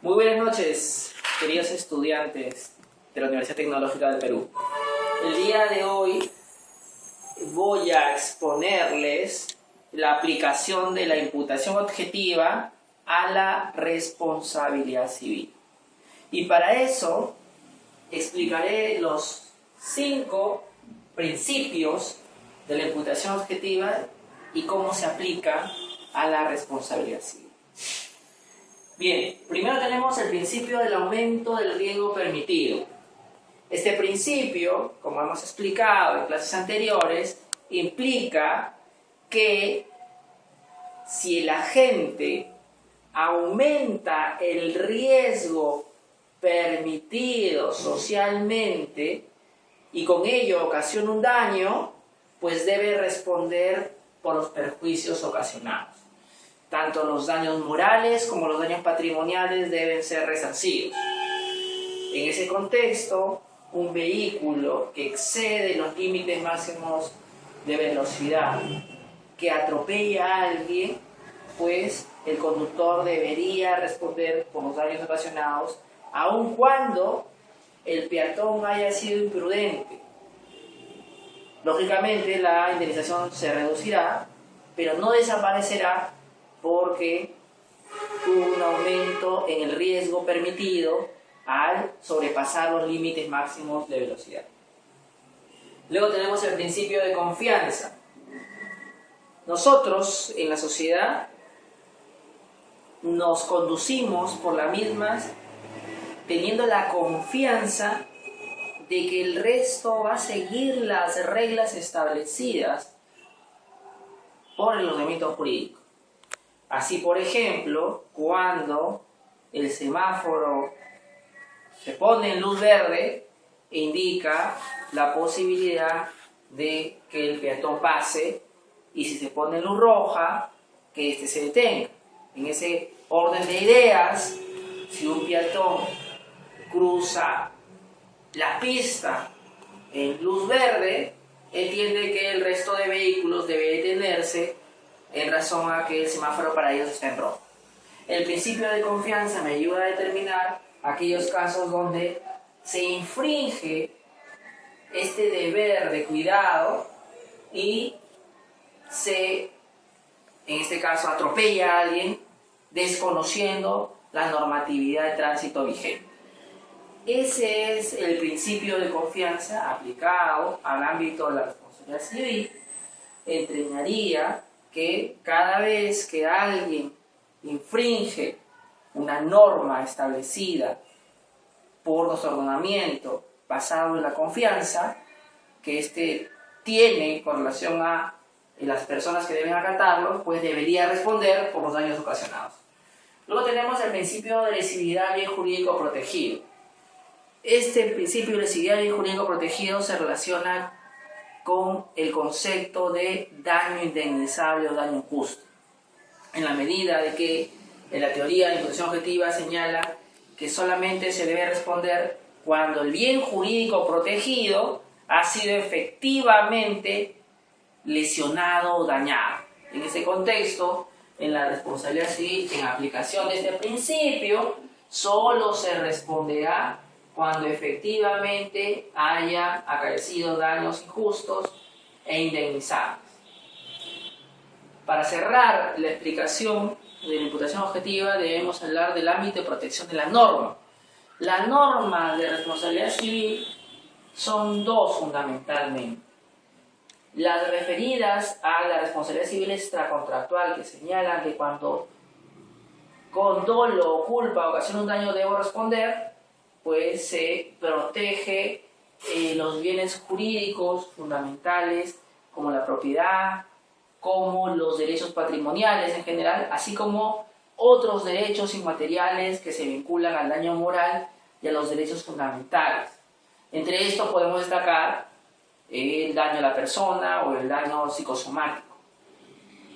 Muy buenas noches, queridos estudiantes de la Universidad Tecnológica del Perú. El día de hoy voy a exponerles la aplicación de la imputación objetiva a la responsabilidad civil. Y para eso explicaré los 5 principios de la imputación objetiva y cómo se aplica a la responsabilidad civil. Bien, primero tenemos el principio del aumento del riesgo permitido. Este principio, como hemos explicado en clases anteriores, implica que si el agente aumenta el riesgo permitido socialmente y con ello ocasiona un daño, pues debe responder por los perjuicios ocasionados. Tanto los daños morales como los daños patrimoniales deben ser resarcidos. En ese contexto, un vehículo que excede los límites máximos de velocidad, que atropella a alguien, pues el conductor debería responder por los daños ocasionados, aun cuando el peatón haya sido imprudente. Lógicamente la indemnización se reducirá, pero no desaparecerá porque hubo un aumento en el riesgo permitido al sobrepasar los límites máximos de velocidad. Luego tenemos el principio de confianza. Nosotros en la sociedad nos conducimos por las mismas teniendo la confianza de que el resto va a seguir las reglas establecidas por el ordenamiento jurídico. Así, por ejemplo, cuando el semáforo se pone en luz verde, indica la posibilidad de que el peatón pase, y si se pone en luz roja, que éste se detenga. En ese orden de ideas, si un peatón cruza la pista en luz verde, entiende que el resto de vehículos debe detenerse en razón a que el semáforo para ellos está en rojo. El principio de confianza me ayuda a determinar aquellos casos donde se infringe este deber de cuidado y se, en este caso, atropella a alguien desconociendo la normatividad de tránsito vigente. Ese es el principio de confianza aplicado al ámbito de la responsabilidad civil. Entrañaría que cada vez que alguien infringe una norma establecida por nuestro ordenamiento basado en la confianza que éste tiene con relación a las personas que deben acatarlo, pues debería responder por los daños ocasionados. Luego tenemos el principio de lesividad del bien jurídico protegido. Este principio de lesividad del bien jurídico protegido se relaciona con el concepto de daño indemnizable o daño injusto, en la medida de que en la teoría de imputación objetiva señala que solamente se debe responder cuando el bien jurídico protegido ha sido efectivamente lesionado o dañado. En ese contexto, en la responsabilidad civil, en aplicación de este principio, solo se responderá cuando efectivamente haya acaecido daños injustos e indemnizables. Para cerrar la explicación de la imputación objetiva, debemos hablar del ámbito de protección de la norma. Las normas de responsabilidad civil son 2 fundamentalmente. Las referidas a la responsabilidad civil extracontractual, que señalan que cuando con dolo o culpa ocasiona un daño debo responder, pues se protege los bienes jurídicos fundamentales como la propiedad, como los derechos patrimoniales en general, así como otros derechos inmateriales que se vinculan al daño moral y a los derechos fundamentales. Entre estos podemos destacar el daño a la persona o el daño psicosomático.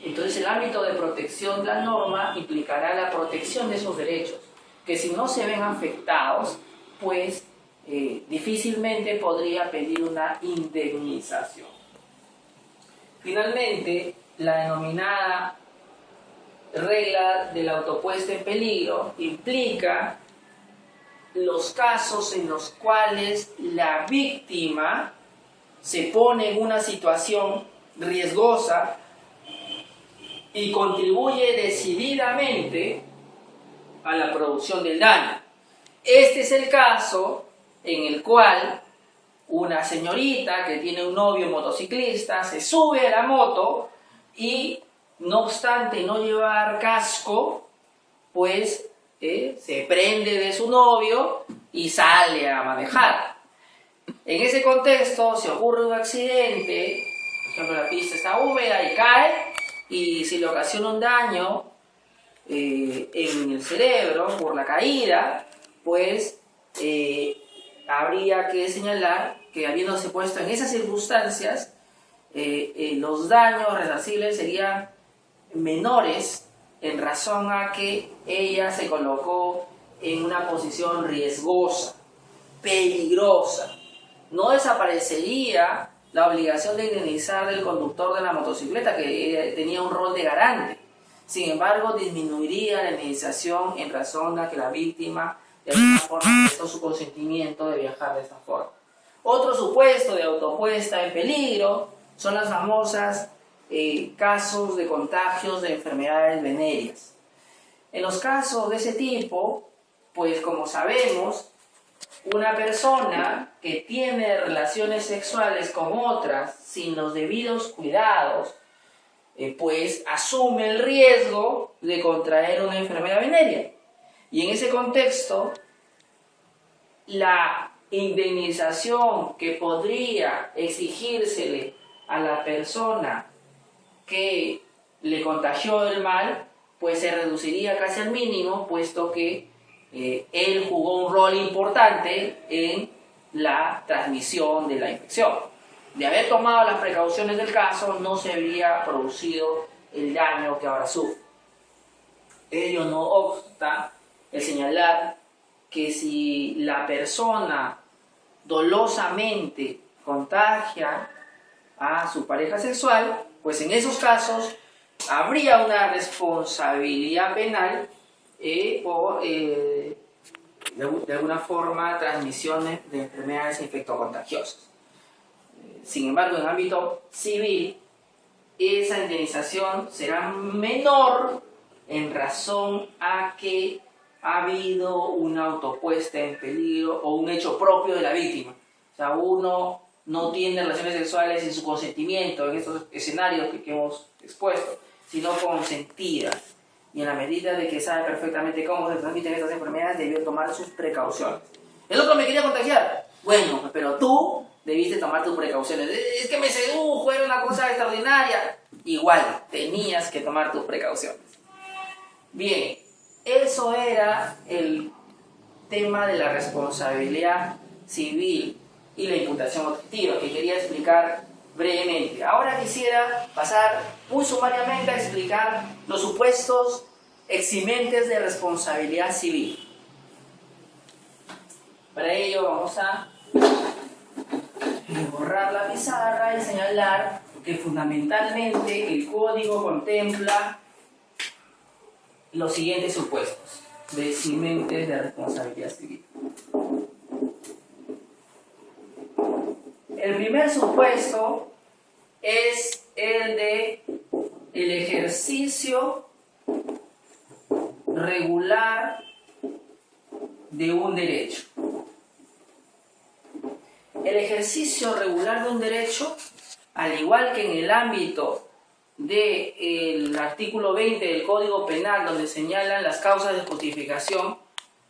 Entonces el ámbito de protección de la norma implicará la protección de esos derechos, que si no se ven afectados, pues difícilmente podría pedir una indemnización. Finalmente, la denominada regla de la autopuesta en peligro implica los casos en los cuales la víctima se pone en una situación riesgosa y contribuye decididamente a la producción del daño. Este es el caso en el cual una señorita que tiene un novio motociclista se sube a la moto y, no obstante no llevar casco, pues se prende de su novio y sale a manejar. En ese contexto, si ocurre un accidente, por ejemplo la pista está húmeda y cae, y si le ocasiona un daño en el cerebro por la caída, pues habría que señalar que, habiéndose puesto en esas circunstancias, los daños resarcibles serían menores en razón a que ella se colocó en una posición riesgosa, peligrosa. No desaparecería la obligación de indemnizar del conductor de la motocicleta, que tenía un rol de garante. Sin embargo, disminuiría la indemnización en razón a que la víctima de alguna forma prestó su consentimiento de viajar de esta forma. Otro supuesto de autopuesta en peligro son las famosas casos de contagios de enfermedades venéreas. En los casos de ese tipo, pues como sabemos, una persona que tiene relaciones sexuales con otras sin los debidos cuidados, pues asume el riesgo de contraer una enfermedad venérea. Y en ese contexto, la indemnización que podría exigírsele a la persona que le contagió el mal, pues se reduciría casi al mínimo, puesto que él jugó un rol importante en la transmisión de la infección. De haber tomado las precauciones del caso, no se habría producido el daño que ahora sufre. Ello no obsta el señalar que si la persona dolosamente contagia a su pareja sexual, pues en esos casos habría una responsabilidad penal por, de alguna forma, transmisiones de enfermedades infectocontagiosas. Sin embargo, en ámbito civil, esa indemnización será menor en razón a que ha habido una autopuesta en peligro o un hecho propio de la víctima. O sea, uno no tiene relaciones sexuales sin su consentimiento en estos escenarios que hemos expuesto, sino consentidas. Y en la medida de que sabe perfectamente cómo se transmiten estas enfermedades, debió tomar sus precauciones. El otro me quería contagiar. Bueno, pero tú debiste tomar tus precauciones. Es que me sedujo, era una cosa extraordinaria. Igual, tenías que tomar tus precauciones. Bien, eso era el tema de la responsabilidad civil y la imputación objetiva, que quería explicar brevemente. Ahora quisiera pasar muy sumariamente a explicar los supuestos eximentes de responsabilidad civil. Para ello vamos a borrar la pizarra y señalar que fundamentalmente el código contempla los siguientes supuestos de eximentes de responsabilidad civil. El primer supuesto es el de el ejercicio regular de un derecho. El ejercicio regular de un derecho, al igual que en el ámbito del artículo 20 del Código Penal, donde señalan las causas de justificación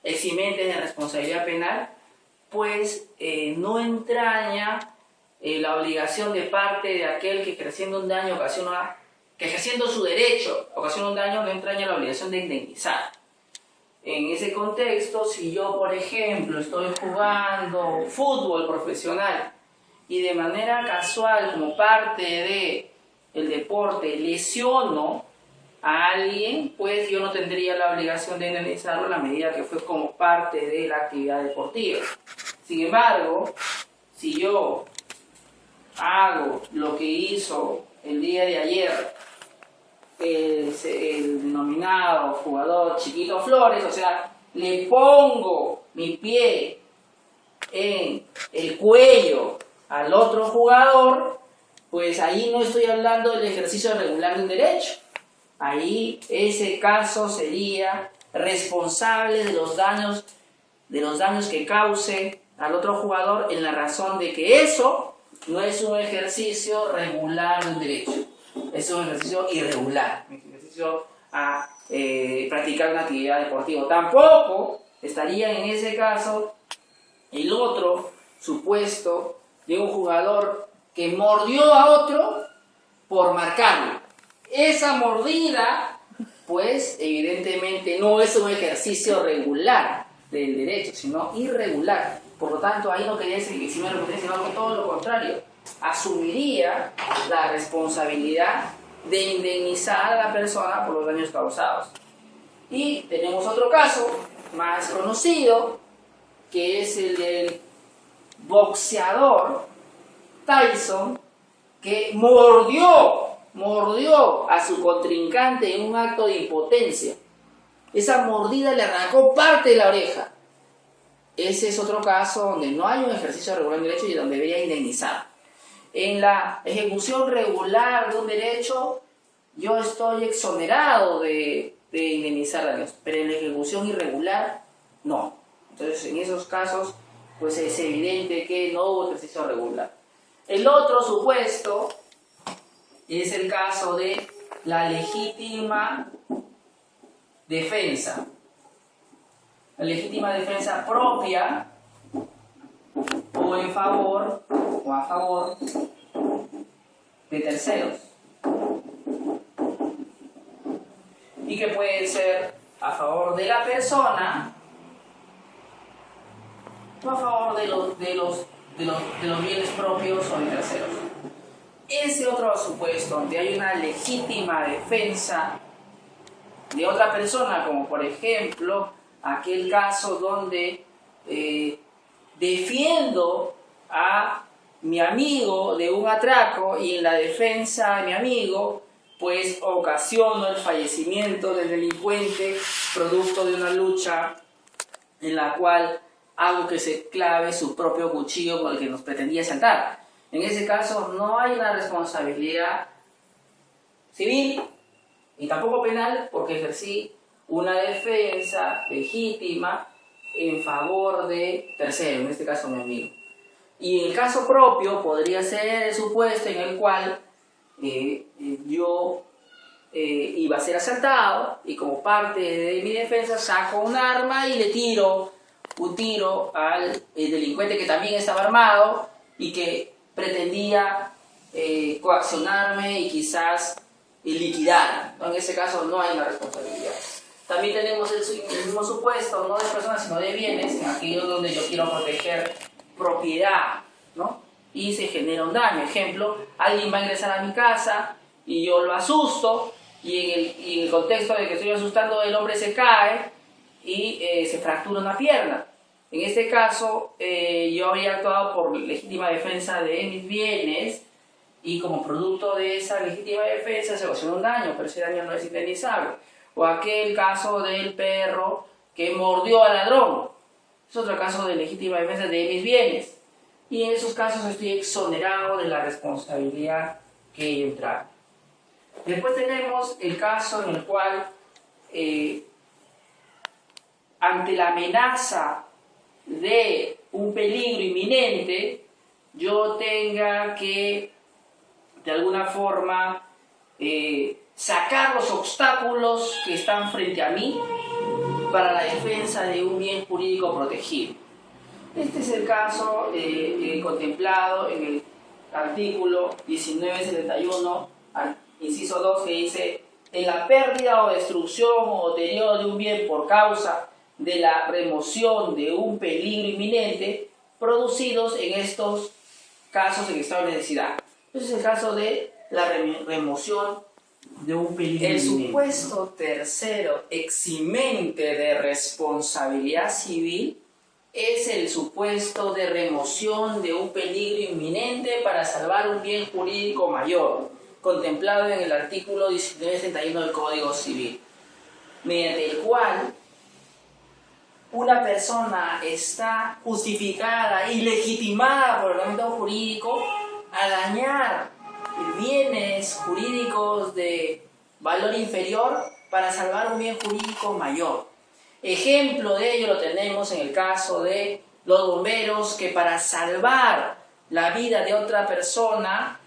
eximentes de responsabilidad penal, pues no entraña la obligación de parte de aquel que ejerciendo un daño ocasiona, que ejerciendo su derecho ocasiona un daño, no entraña la obligación de indemnizar. En ese contexto, si yo, por ejemplo, estoy jugando fútbol profesional y de manera casual, como parte de el deporte, lesiono a alguien, pues yo no tendría la obligación de indemnizarlo en la medida que fue como parte de la actividad deportiva. Sin embargo, si yo hago lo que hizo el día de ayer el denominado jugador Chiquito Flores, o sea, le pongo mi pie en el cuello al otro jugador, pues ahí no estoy hablando del ejercicio regular de un derecho. Ahí ese caso sería responsable de los daños que cause al otro jugador en la razón de que eso no es un ejercicio regular de un derecho, es un ejercicio irregular, un ejercicio a practicar una actividad deportiva. Tampoco estaría en ese caso el otro supuesto de un jugador que mordió a otro por marcarlo. Esa mordida, pues evidentemente no es un ejercicio regular del derecho, sino irregular. Por lo tanto, ahí no quería decir, sino que todo lo contrario, asumiría la responsabilidad de indemnizar a la persona por los daños causados. Y tenemos otro caso más conocido, que es el del boxeador Tyson, que mordió a su contrincante en un acto de impotencia. Esa mordida le arrancó parte de la oreja. Ese es otro caso donde no hay un ejercicio regular de derecho y donde debería indemnizar. En la ejecución regular de un derecho, yo estoy exonerado de indemnizar daños, pero en la ejecución irregular, no. Entonces, en esos casos, pues es evidente que no hubo ejercicio regular. El otro supuesto es el caso de la legítima defensa. La legítima defensa propia o en favor o a favor de terceros. Y que puede ser a favor de la persona o a favor de los bienes propios o de terceros. Ese otro supuesto donde hay una legítima defensa de otra persona, como por ejemplo aquel caso donde defiendo a mi amigo de un atraco y en la defensa de mi amigo pues ocasiono el fallecimiento del delincuente producto de una lucha en la cual hago que se clave su propio cuchillo con el que nos pretendía asaltar. En ese caso no hay una responsabilidad civil y tampoco penal porque ejercí una defensa legítima en favor de tercero, en este caso mi amigo. Y en el caso propio podría ser el supuesto en el cual yo iba a ser asaltado y como parte de mi defensa saco un arma y le tiro un tiro al delincuente que también estaba armado y que pretendía coaccionarme y quizás liquidar. En ese caso no hay una responsabilidad. También tenemos el mismo supuesto, no de personas sino de bienes, en aquellos donde yo quiero proteger propiedad, ¿no? Y se genera un daño. Ejemplo, alguien va a ingresar a mi casa y yo lo asusto y en el contexto de que estoy asustando el hombre se cae y se fractura una pierna. En este caso yo habría actuado por legítima defensa de mis bienes y como producto de esa legítima defensa se ocasionó un daño, pero ese daño no es indemnizable. O aquel caso del perro que mordió al ladrón, es otro caso de legítima defensa de mis bienes. Y en esos casos estoy exonerado de la responsabilidad que ello entrae. Después tenemos el caso en el cual, ante la amenaza de un peligro inminente, yo tenga que, de alguna forma, sacar los obstáculos que están frente a mí para la defensa de un bien jurídico protegido. Este es el caso contemplado en el artículo 1971, inciso 2, que dice: en la pérdida o destrucción o deterioro de un bien por causa de la remoción de un peligro inminente, producidos en estos casos en estado de necesidad. Este es el caso de la remoción de un peligro inminente. El supuesto tercero eximente de responsabilidad civil es el supuesto de remoción de un peligro inminente para salvar un bien jurídico mayor. contemplado en el artículo 1931 del Código Civil, mediante el cual una persona está justificada y legitimada por el ordenamiento jurídico a dañar bienes jurídicos de valor inferior para salvar un bien jurídico mayor. Ejemplo de ello lo tenemos en el caso de los bomberos, que para salvar la vida de otra persona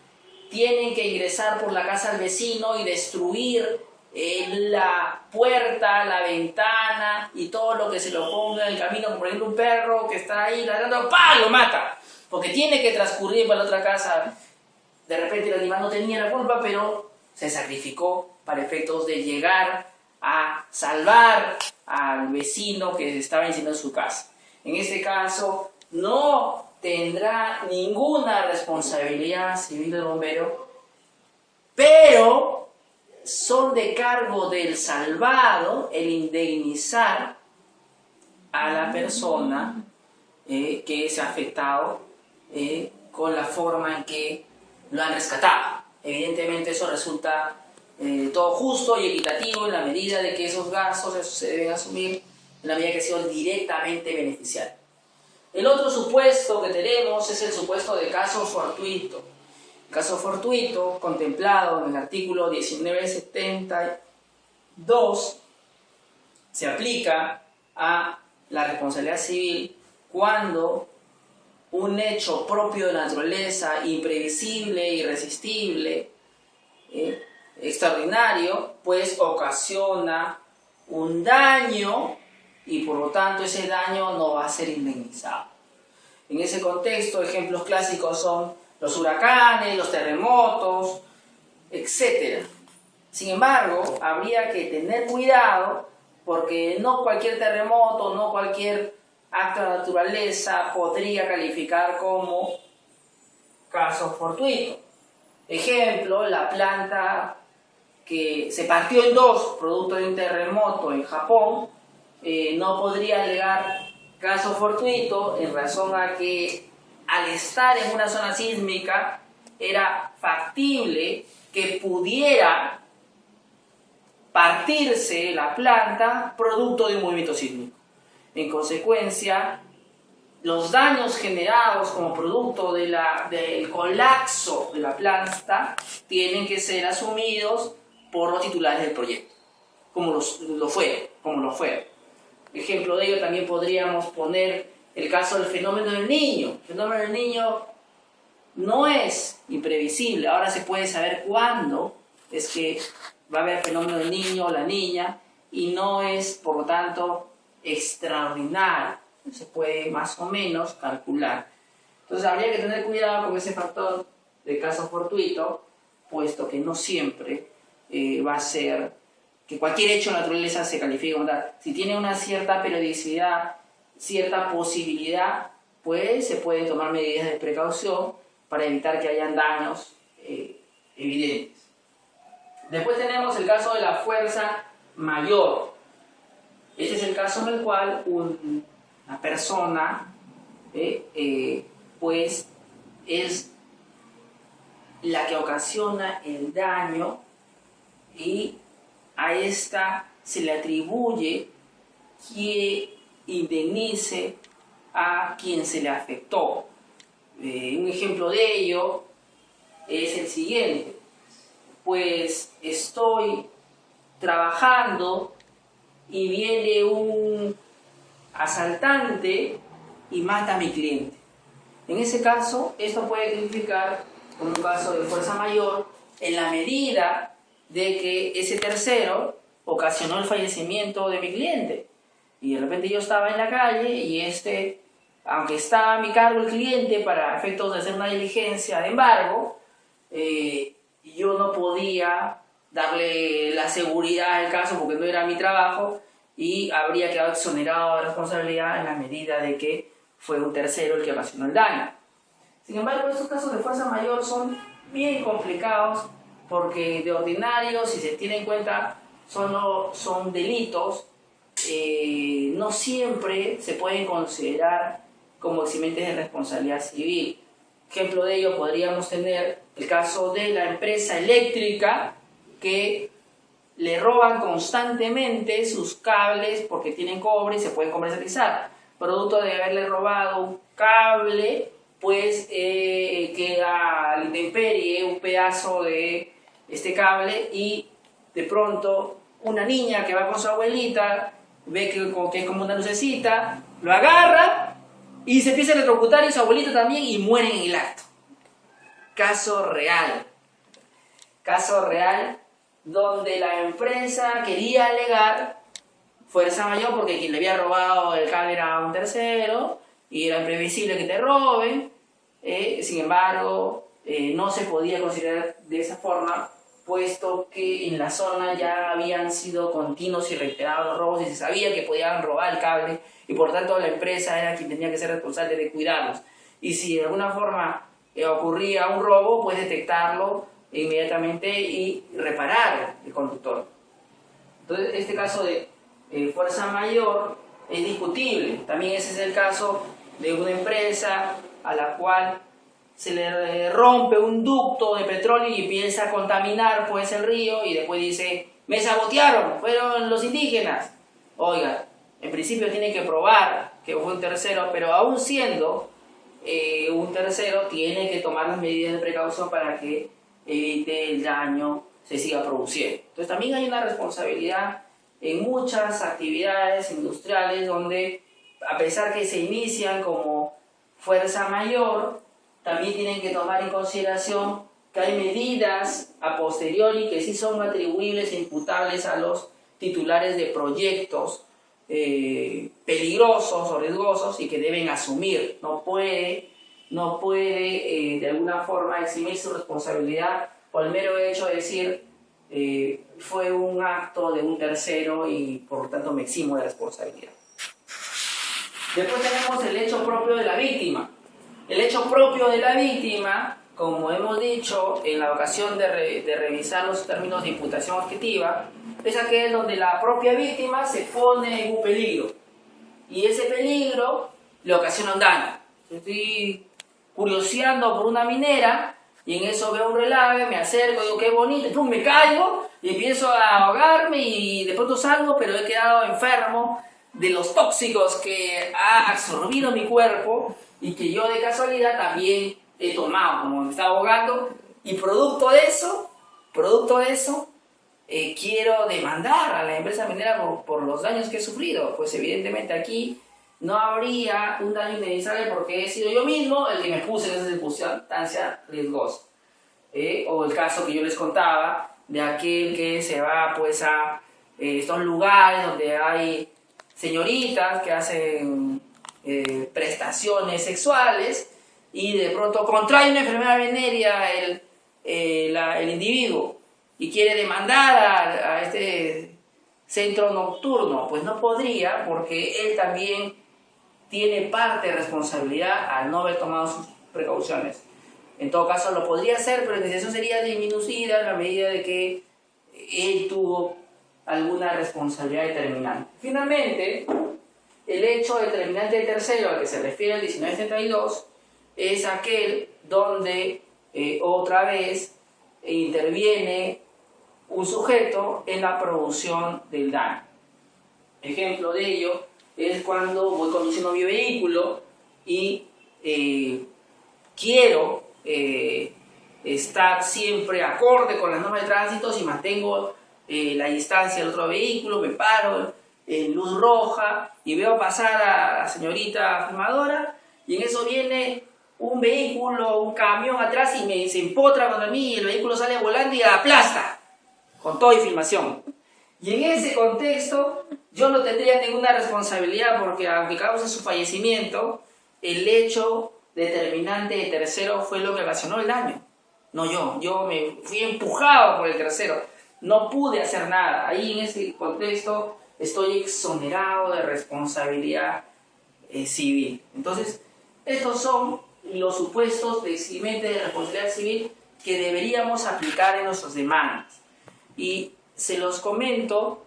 tienen que ingresar por la casa del vecino y destruir la puerta, la ventana y todo lo que se lo ponga en el camino, como por ejemplo un perro que está ahí ladrando, ¡pam!, lo mata, porque tiene que transcurrir para la otra casa. De repente el animal no tenía la culpa, pero se sacrificó para efectos de llegar a salvar al vecino que estaba incendiando su casa. En este caso no tendrá ninguna responsabilidad civil del bombero, pero son de cargo del salvado el indemnizar a la persona que se ha afectado con la forma en que lo han rescatado. Evidentemente eso resulta todo justo y equitativo en la medida de que esos gastos se deben asumir en la medida que ha sido directamente beneficiario. El otro supuesto que tenemos es el supuesto de caso fortuito. El caso fortuito, contemplado en el artículo 1972, se aplica a la responsabilidad civil cuando un hecho propio de la naturaleza, imprevisible, irresistible, extraordinario, pues ocasiona un daño y por lo tanto ese daño no va a ser indemnizado. En ese contexto, ejemplos clásicos son los huracanes, los terremotos, etc. Sin embargo, habría que tener cuidado porque no cualquier terremoto, no cualquier acto de naturaleza podría calificar como caso fortuito. Ejemplo, la planta que se partió en dos producto de un terremoto en Japón no podría alegar caso fortuito en razón a que al estar en una zona sísmica era factible que pudiera partirse la planta producto de un movimiento sísmico. En consecuencia, los daños generados como producto del colapso de la planta tienen que ser asumidos por los titulares del proyecto, como lo fueron. Ejemplo de ello también podríamos poner el caso del fenómeno del Niño. El fenómeno del Niño no es imprevisible, ahora se puede saber cuándo es que va a haber fenómeno del Niño o la niña y no es, por lo tanto, extraordinario. Se puede más o menos calcular. Entonces habría que tener cuidado con ese factor de caso fortuito, puesto que no siempre va a ser que cualquier hecho de naturaleza se califique como tal. Si tiene una cierta periodicidad, cierta posibilidad, pues se pueden tomar medidas de precaución para evitar que hayan daños evidentes. Después tenemos el caso de la fuerza mayor. Este es el caso en el cual una persona pues es la que ocasiona el daño y a esta se le atribuye que indemnice a quien se le afectó. Un ejemplo de ello es el siguiente: pues estoy trabajando y viene un asaltante y mata a mi cliente. En ese caso, esto puede significar como un caso de fuerza mayor en la medida de que ese tercero ocasionó el fallecimiento de mi cliente. Y de repente yo estaba en la calle y aunque estaba a mi cargo el cliente para efectos de hacer una diligencia de embargo, yo no podía darle la seguridad al caso porque no era mi trabajo y habría quedado exonerado de responsabilidad en la medida de que fue un tercero el que ocasionó el daño. Sin embargo, estos casos de fuerza mayor son bien complicados porque de ordinario, si se tiene en cuenta, son delitos, no siempre se pueden considerar como eximentes de responsabilidad civil. Ejemplo de ello podríamos tener el caso de la empresa eléctrica que le roban constantemente sus cables porque tienen cobre y se pueden comercializar. Producto de haberle robado un cable, pues queda a la intemperie un pedazo de este cable y de pronto una niña que va con su abuelita ve que es como una lucecita, lo agarra y se empieza a electrocutar y su abuelito también y muere en el acto. Caso real donde la empresa quería alegar fuerza mayor porque quien le había robado el cable era un tercero y era imprevisible que te roben. Sin embargo, no se podía considerar de esa forma, puesto que en la zona ya habían sido continuos y reiterados los robos y se sabía que podían robar el cable y por tanto la empresa era quien tenía que ser responsable de cuidarlos. Y si de alguna forma ocurría un robo, pues detectarlo inmediatamente y reparar el conductor. Entonces, este caso de fuerza mayor es discutible. También ese es el caso de una empresa a la cual se le rompe un ducto de petróleo y empieza a contaminar pues el río y después dice, me sabotearon, fueron los indígenas. Oiga, en principio tiene que probar que fue un tercero, pero aún siendo un tercero tiene que tomar las medidas de precaución para que evite el daño se siga produciendo. Entonces también hay una responsabilidad en muchas actividades industriales donde a pesar que se inician como fuerza mayor, también tienen que tomar en consideración que hay medidas a posteriori que sí son atribuibles e imputables a los titulares de proyectos peligrosos o riesgosos y que deben asumir. No puede de alguna forma eximir su responsabilidad por el mero hecho de decir fue un acto de un tercero y por lo tanto me eximo de responsabilidad. Después tenemos el hecho propio de la víctima. El hecho propio de la víctima, como hemos dicho en la ocasión de revisar los términos de imputación objetiva, es aquel donde la propia víctima se pone en un peligro y ese peligro le ocasiona un daño. Estoy curioseando por una minera y en eso veo un relave, me acerco, digo qué bonito, y pum, me caigo y empiezo a ahogarme y de pronto salgo, pero he quedado enfermo de los tóxicos que ha absorbido mi cuerpo y que yo de casualidad también he tomado, como me estaba ahogando, y producto de eso quiero demandar a la empresa minera por los daños que he sufrido. Pues evidentemente aquí no habría un daño indemnizable porque he sido yo mismo el que me puse en esa circunstancia riesgosa. O el caso que yo les contaba de aquel que se va pues a estos lugares donde hay señoritas que hacen prestaciones sexuales y de pronto contrae una enfermedad venérea el individuo y quiere demandar a este centro nocturno. Pues no podría porque él también tiene parte de responsabilidad al no haber tomado sus precauciones. En todo caso lo podría hacer, pero la indemnización sería disminuida en la medida de que él tuvo alguna responsabilidad determinante. Finalmente, el hecho determinante de tercero al que se refiere el 1932 es aquel donde otra vez interviene un sujeto en la producción del daño. Ejemplo de ello es cuando voy conduciendo mi vehículo y quiero estar siempre acorde con las normas de tránsito y mantengo la distancia del otro vehículo, me paro en luz roja y veo pasar a la señorita filmadora y en eso viene un vehículo, un camión atrás y se empotra contra mí y el vehículo sale volando y aplasta con todo y filmación. Y en ese contexto yo no tendría ninguna responsabilidad porque aunque cause su fallecimiento, el hecho determinante de tercero fue lo que ocasionó el daño. No yo me fui empujado por el tercero, no pude hacer nada. Ahí en ese contexto estoy exonerado de responsabilidad civil. Entonces, estos son los supuestos de eximente de responsabilidad civil que deberíamos aplicar en nuestras demandas. Y se los comento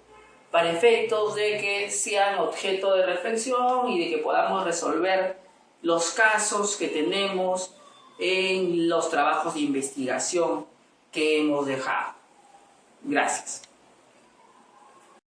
para efectos de que sean objeto de reflexión y de que podamos resolver los casos que tenemos en los trabajos de investigación que hemos dejado. Gracias.